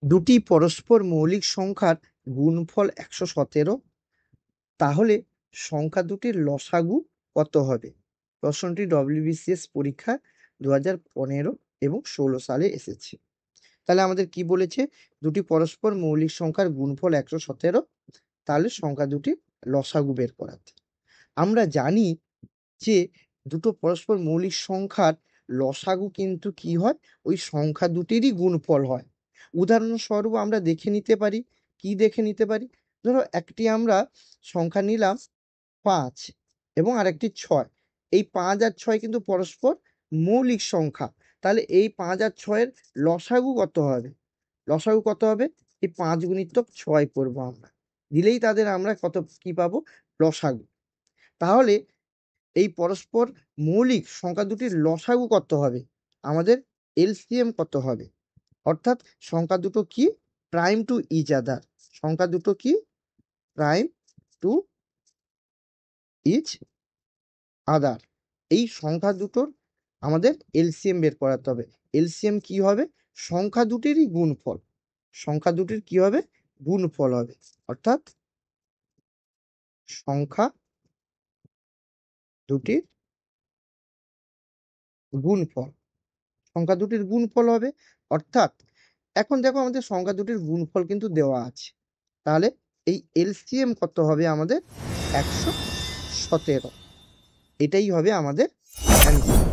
দুটি পরস্পর মৌলিক সংখ্যার গুণফল ১১৭, তাহলে সংখ্যা দুটির লসাগু কত হবে? প্রশ্নটি WBCS পরীক্ষা 2015 এবং 16 সালে এসেছে। তাহলে আমাদের কি বলেছে? দুটি পরস্পর মৌলিক সংখ্যার গুণফল ১১৭, তাহলে সংখ্যা দুটির লসাগু বের করাতে। আমরা জানি যে দুটো পরস্পর মৌলিক সংখ্যার লসাগু কিন্তু কি হয়? ওই সংখ্যা দুটিরই গুণফল হয়। উদাহরণস্বরূপ আমরা দেখে নিতে পারি। কি দেখে নিতে পারি? ধরো একটি আমরা সংখ্যা নিলাম ৫ এবং আরেকটি ৬। এই ৫ আর ৬ কিন্তু পরস্পর মৌলিক সংখ্যা। তাহলে এই ৫ আর ৬-এর লসাগু কত হবে? লসাগু কত হবে? এই ৫ গুণিতক ৬ করবো আমরা। দিলেই তাদের আমরা কত কি পাবো? লসাগু। তাহলে এই পরস্পর মৌলিক সংখ্যা দুটির লসাগু কত হবে? আমাদের এলসিএম কত হবে? অর্থাৎ সংখ্যা দুটো কি? Prime to each other. সংখ্যা দুটো কি? Prime to each other. এই সংখ্যা দুটোর আমাদের এলসিএম বের করাতে হবে। এলসিএম কি হবে? সংখ্যা দুটিরই গুণফল। সংখ্যা দুটির কি হবে? গুণফল হবে। অর্থাৎ সংখ্যা দুটির গুণফল। সংখ্যা দুটির গুণফল হবে। অর্থাৎ এখন দেখো আমাদের সংখ্যা দুটির গুণফল কিন্তু দেওয়া আছে। তাহলে এই এলসিএম কত হবে আমাদের? ১১৭। এটাই হবে আমাদের অ্যান্সার।